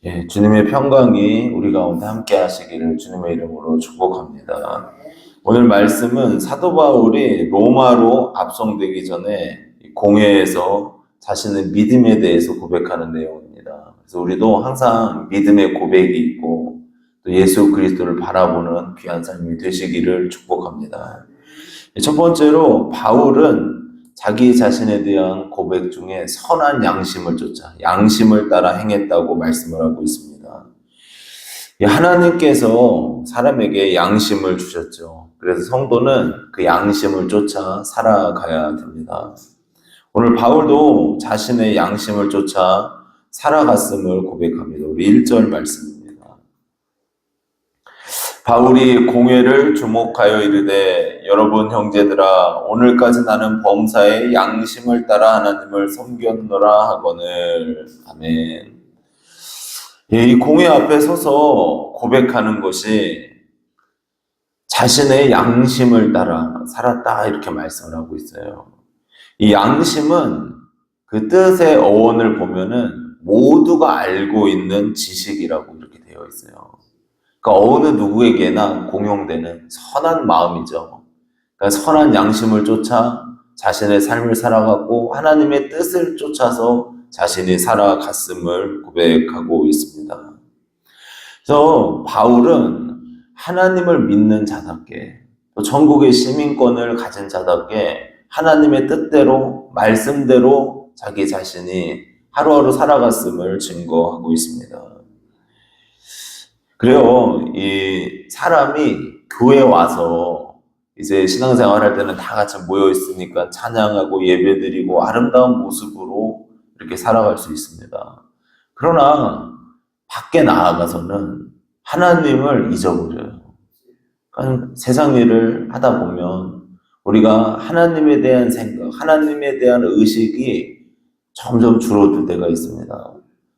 예, 주님의 평강이 우리 가운데 함께 하시기를 주님의 이름으로 축복합니다. 오늘 말씀은 사도 바울이 로마로 압송되기 전에 공회에서 자신의 믿음에 대해서 고백하는 내용입니다. 그래서 우리도 항상 믿음의 고백이 있고 또 예수 그리스도를 바라보는 귀한 삶이 되시기를 축복합니다. 첫 번째로 바울은 자기 자신에 대한 고백 중에 선한 양심을 쫓아 양심을 따라 행했다고 말씀을 하고 있습니다. 하나님께서 사람에게 양심을 주셨죠. 그래서 성도는 그 양심을 쫓아 살아가야 됩니다. 오늘 바울도 자신의 양심을 쫓아 살아갔음을 고백합니다. 우리 1절 말씀입니다. 바울이 공회를 주목하여 이르되 여러분 형제들아 오늘까지 나는 범사의 양심을 따라 하나님을 섬겼노라 하거늘. 아멘. 이 공회 앞에 서서 고백하는 것이 자신의 양심을 따라 살았다 이렇게 말씀을 하고 있어요. 이 양심은 그 뜻의 어원을 보면은 모두가 알고 있는 지식이라고 이렇게 되어 있어요. 그러니까 어느 누구에게나 공용되는 선한 마음이죠. 그러니까 선한 양심을 쫓아 자신의 삶을 살아가고 하나님의 뜻을 쫓아서 자신이 살아갔음을 고백하고 있습니다. 그래서 바울은 하나님을 믿는 자답게 또 천국의 시민권을 가진 자답게 하나님의 뜻대로 말씀대로 자기 자신이 하루하루 살아갔음을 증거하고 있습니다. 그래요. 이 사람이 교회에 와서 이제 신앙생활 할 때는 다 같이 모여 있으니까 찬양하고 예배드리고 아름다운 모습으로 이렇게 살아갈 수 있습니다. 그러나 밖에 나아가서는 하나님을 잊어버려요. 그러니까 세상 일을 하다 보면 우리가 하나님에 대한 생각, 하나님에 대한 의식이 점점 줄어들 때가 있습니다.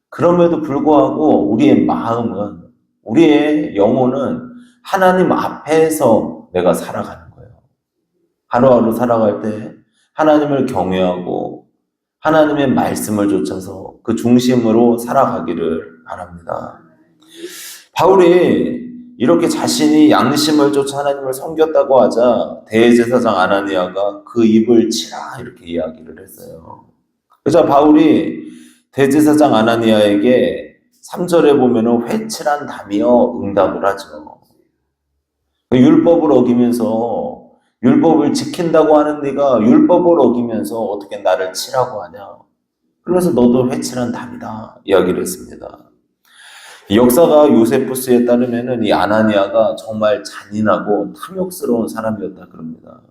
그럼에도 불구하고 우리의 마음은, 우리의 영혼은 하나님 앞에서 내가 살아가는 거예요. 하루하루 살아갈 때 하나님을 경외하고 하나님의 말씀을 쫓아서 그 중심으로 살아가기를 바랍니다. 바울이 이렇게 자신이 양심을 쫓아 하나님을 섬겼다고 하자 대제사장 아나니아가 그 입을 치라 이렇게 이야기를 했어요. 그래서 바울이 대제사장 아나니아에게 3절에 보면은 회칠한 담이여 응답을 하죠. 율법을 어기면서 율법을 지킨다고 하는 네가 율법을 어기면서 어떻게 나를 치라고 하냐. 그래서 너도 회칠한 담이다 이야기를 했습니다. 역사가 요세푸스에 따르면은 이 아나니아가 정말 잔인하고 탐욕스러운 사람이었다 그럽니다.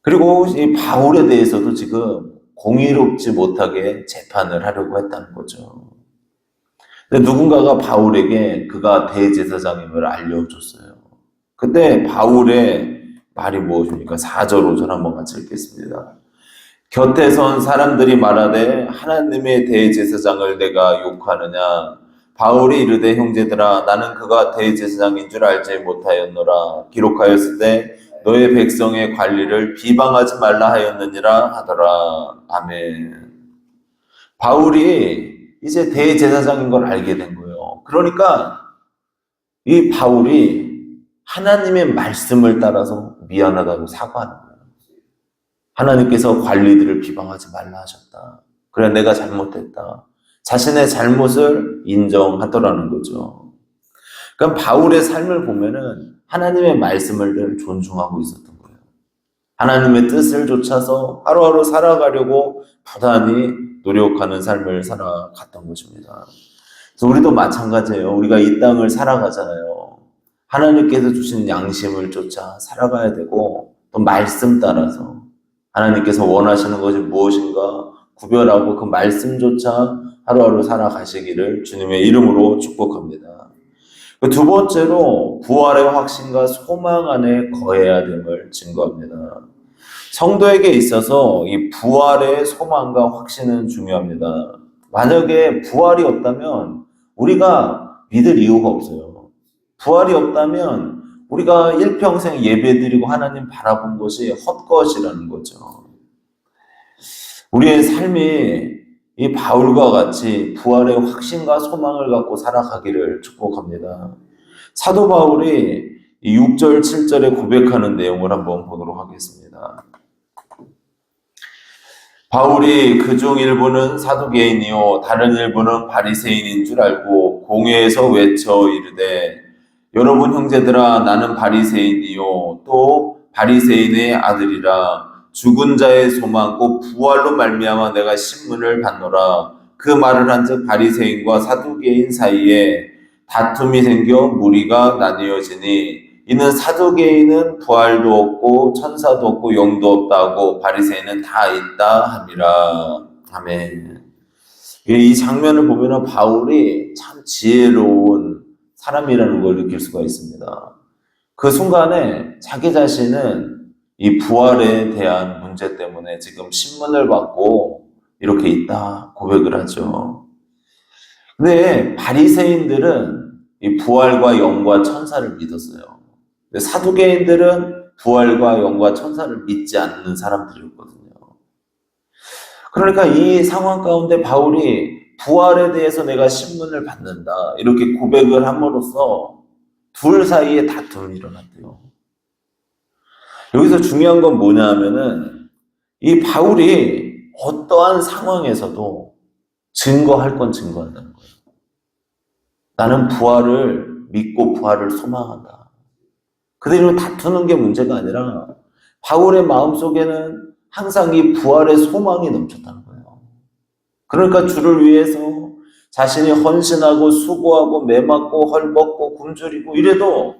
그리고 이 바울에 대해서도 지금 공의롭지 못하게 재판을 하려고 했다는 거죠. 근데 누군가가 바울에게 그가 대제사장임을 알려줬어요. 그때 바울의 말이 무엇입니까? 4절 5절 한번 같이 읽겠습니다. 곁에 선 사람들이 말하되 하나님의 대제사장을 내가 욕하느냐. 바울이 이르되 형제들아 나는 그가 대제사장인 줄 알지 못하였노라. 기록하였을 때 너의 백성의 관리를 비방하지 말라 하였느니라 하더라. 아멘. 바울이 이제 대제사장인 걸 알게 된 거예요. 그러니까 이 바울이 하나님의 말씀을 따라서 미안하다고 사과하는 거예요. 하나님께서 관리들을 비방하지 말라 하셨다. 그래 내가 잘못했다. 자신의 잘못을 인정하더라는 거죠. 그럼 바울의 삶을 보면은 하나님의 말씀을 늘 존중하고 있었던 거예요. 하나님의 뜻을 쫓아서 하루하루 살아가려고 부단히 노력하는 삶을 살아갔던 것입니다. 그래서 우리도 마찬가지예요. 우리가 이 땅을 살아가잖아요. 하나님께서 주신 양심을 쫓아 살아가야 되고 또 말씀 따라서 하나님께서 원하시는 것이 무엇인가 구별하고 그 말씀조차 하루하루 살아가시기를 주님의 이름으로 축복합니다. 두 번째로 부활의 확신과 소망 안에 거해야 됨을 증거합니다. 성도에게 있어서 이 부활의 소망과 확신은 중요합니다. 만약에 부활이 없다면 우리가 믿을 이유가 없어요. 부활이 없다면 우리가 일평생 예배드리고 하나님 바라본 것이 헛것이라는 거죠. 우리의 삶이 이 바울과 같이 부활의 확신과 소망을 갖고 살아가기를 축복합니다. 사도 바울이 이 6절, 7절에 고백하는 내용을 한번 보도록 하겠습니다. 바울이 그중 일부는 사두개인이요 다른 일부는 바리새인인 줄 알고 공회에서 외쳐 이르되 여러분 형제들아 나는 바리새인이요 또 바리새인의 아들이라 죽은 자의 소망 곧 부활로 말미암아 내가 신문을 받노라. 그 말을 한즉 바리새인과 사두개인 사이에 다툼이 생겨 무리가 나뉘어지니 이는 사두개인은 부활도 없고 천사도 없고 영도 없다고 바리새인은 다 있다 함이라. 아멘. 이 장면을 보면 바울이 참 지혜로운 사람이라는 걸 느낄 수가 있습니다. 그 순간에 자기 자신은 이 부활에 대한 문제 때문에 지금 신문을 받고 이렇게 있다 고백을 하죠. 근데 바리새인들은 이 부활과 영과 천사를 믿었어요. 근데 사두개인들은 부활과 영과 천사를 믿지 않는 사람들이었거든요. 그러니까 이 상황 가운데 바울이 부활에 대해서 내가 신문을 받는다 이렇게 고백을 함으로써 둘 사이에 다툼이 일어났대요. 여기서 중요한 건 뭐냐 하면은 이 바울이 어떠한 상황에서도 증거할 건 증거한다는 거예요. 나는 부활을 믿고 부활을 소망한다. 그들은 다투는 게 문제가 아니라 바울의 마음속에는 항상 이 부활의 소망이 넘쳤다는 거예요. 그러니까 주를 위해서 자신이 헌신하고 수고하고 매맞고 헐벗고 굶주리고 이래도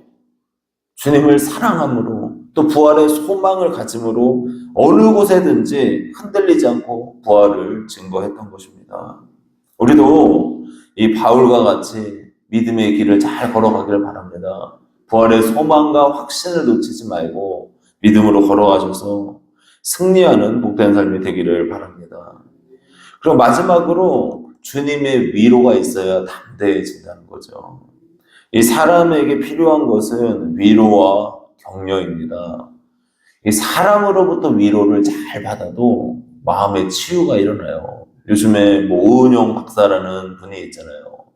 주님을 사랑함으로 또 부활의 소망을 가짐으로 어느 곳에든지 흔들리지 않고 부활을 증거했던 것입니다. 우리도 이 바울과 같이 믿음의 길을 잘 걸어가기를 바랍니다. 부활의 소망과 확신을 놓치지 말고 믿음으로 걸어가셔서 승리하는 복된 삶이 되기를 바랍니다. 그리고 마지막으로 주님의 위로가 있어야 담대해진다는 거죠. 이 사람에게 필요한 것은 위로와 격려입니다. 이 사람으로부터 위로를 잘 받아도 마음의 치유가 일어나요. 요즘에 오은영 박사라는 분이 있잖아요.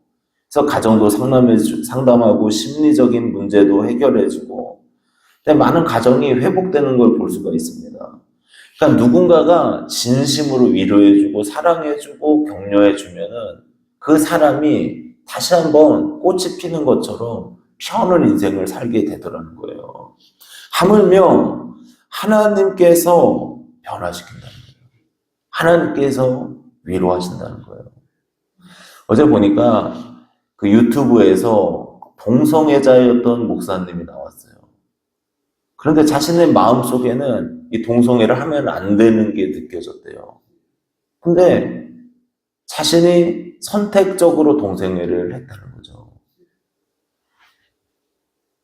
그래서 가정도 상담하고 심리적인 문제도 해결해주고 많은 가정이 회복되는 걸 볼 수가 있습니다. 그러니까 누군가가 진심으로 위로해주고 사랑해주고 격려해주면은 그 사람이 다시 한번 꽃이 피는 것처럼 편한 인생을 살게 되더라는 거예요. 하물며 하나님께서 변화시킨다는 거예요. 하나님께서 위로하신다는 거예요. 어제 보니까 그 유튜브에서 동성애자였던 목사님이 나왔어요. 그런데 자신의 마음속에는 이 동성애를 하면 안 되는 게 느껴졌대요. 근데 자신이 선택적으로 동성애를 했다는 거죠.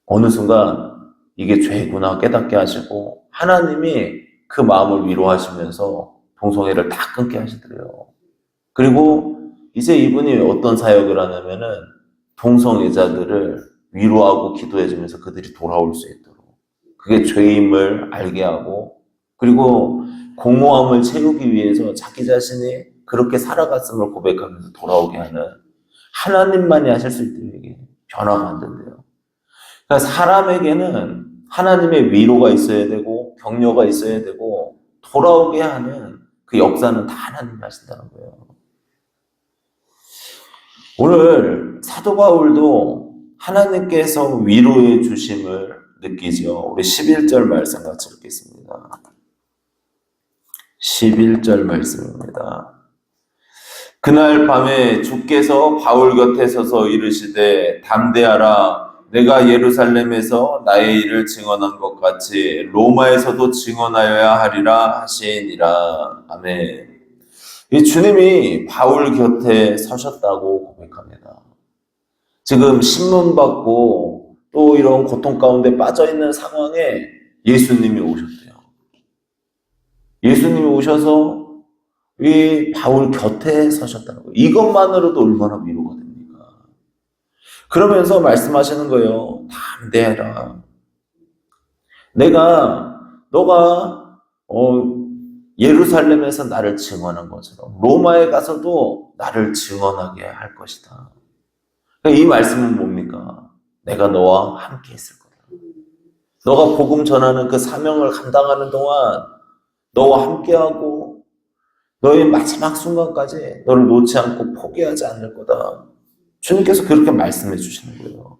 어느 순간 이게 죄구나 깨닫게 하시고 하나님이 그 마음을 위로하시면서 동성애를 다 끊게 하시더래요. 그리고 이제 이분이 어떤 사역을 하냐면은 동성애자들을 위로하고 기도해주면서 그들이 돌아올 수 있도록 그게 죄임을 알게 하고 그리고 공허함을 채우기 위해서 자기 자신이 그렇게 살아갔음을 고백하면서 돌아오게 하는 하나님만이 하실 수 있도록 이게 변화가 안 된대요. 그러니까 사람에게는 하나님의 위로가 있어야 되고 격려가 있어야 되고 돌아오게 하는 그 역사는 다 하나님이 하신다는 거예요. 오늘 사도 바울도 하나님께서 위로해 주심을 느끼죠. 우리 11절 말씀 같이 읽겠습니다. 11절 말씀입니다. 그날 밤에 주께서 바울 곁에 서서 이르시되 담대하라 내가 예루살렘에서 나의 일을 증언한 것 같이 로마에서도 증언하여야 하리라 하시니라. 아멘. 이 주님이 바울 곁에 서셨다고 고백합니다. 지금 신문 받고 또 이런 고통 가운데 빠져있는 상황에 예수님이 오셨대요. 예수님이 오셔서 이 바울 곁에 서셨다는 거예요. 이것만으로도 얼마나 위로가 됩니까? 그러면서 말씀하시는 거예요. 담대해라. 너가 예루살렘에서 나를 증언한 것처럼 로마에 가서도 나를 증언하게 할 것이다. 그러니까 이 말씀은 뭡니까? 내가 너와 함께 있을 거다. 너가 복음 전하는 그 사명을 감당하는 동안 너와 함께하고 너의 마지막 순간까지 너를 놓지 않고 포기하지 않을 거다. 주님께서 그렇게 말씀해 주시는 거예요.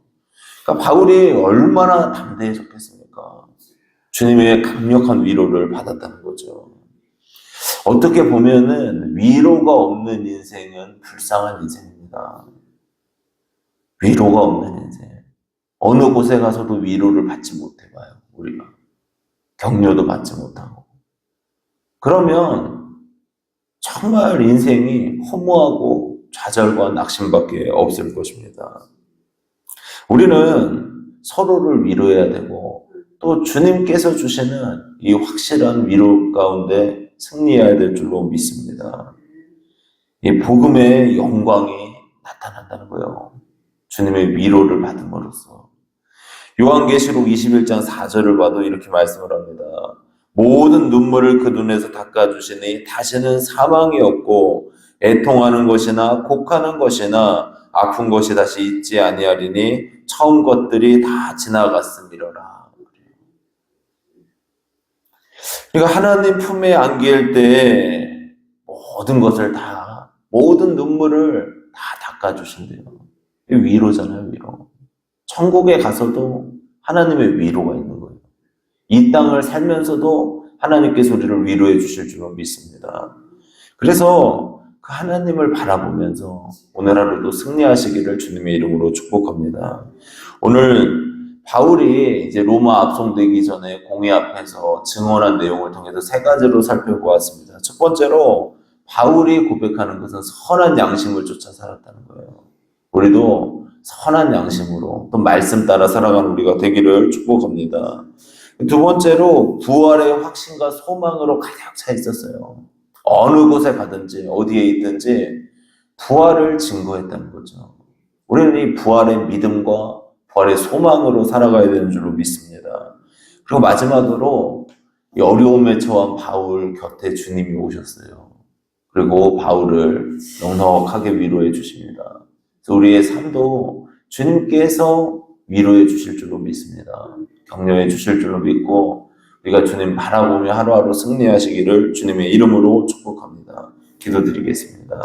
그러니까 바울이 얼마나 담대해졌겠습니까? 주님의 강력한 위로를 받았다는 거죠. 어떻게 보면은 위로가 없는 인생은 불쌍한 인생입니다. 위로가 없는 인생. 어느 곳에 가서도 위로를 받지 못해봐요, 우리가. 격려도 받지 못하고. 그러면 정말 인생이 허무하고 좌절과 낙심밖에 없을 것입니다. 우리는 서로를 위로해야 되고 또 주님께서 주시는 이 확실한 위로 가운데 승리해야 될 줄로 믿습니다. 이 복음의 영광이 나타난다는 거예요. 주님의 위로를 받음으로써. 요한계시록 21장 4절을 봐도 이렇게 말씀을 합니다. 모든 눈물을 그 눈에서 닦아주시니 다시는 사망이 없고 애통하는 것이나 곡하는 것이나 아픈 것이 다시 있지 아니하리니 처음 것들이 다 지나갔음이로라. 그러니까 하나님 품에 안길 때 모든 것을 다, 모든 눈물을 다 닦아주신대요. 위로잖아요, 위로. 천국에 가서도 하나님의 위로가 있는 거예요. 이 땅을 살면서도 하나님께서 우리를 위로해 주실 줄로 믿습니다. 그래서 그 하나님을 바라보면서 오늘 하루도 승리하시기를 주님의 이름으로 축복합니다. 오늘 바울이 이제 로마 압송되기 전에 공회 앞에서 증언한 내용을 통해서 3가지로 살펴보았습니다. 첫 번째로 바울이 고백하는 것은 선한 양심을 쫓아 살았다는 거예요. 우리도 선한 양심으로 또 말씀 따라 살아가는 우리가 되기를 축복합니다. 두 번째로 부활의 확신과 소망으로 가득 차 있었어요. 어느 곳에 가든지 어디에 있든지 부활을 증거했다는 거죠. 우리는 이 부활의 믿음과 부활의 소망으로 살아가야 되는 줄로 믿습니다. 그리고 마지막으로 이 어려움에 처한 바울 곁에 주님이 오셨어요. 그리고 바울을 넉넉하게 위로해 주십니다. 그래서 우리의 삶도 주님께서 위로해 주실 줄로 믿습니다. 격려해 주실 줄로 믿고 우리가 주님 바라보며 하루하루 승리하시기를 주님의 이름으로 축복합니다. 기도드리겠습니다.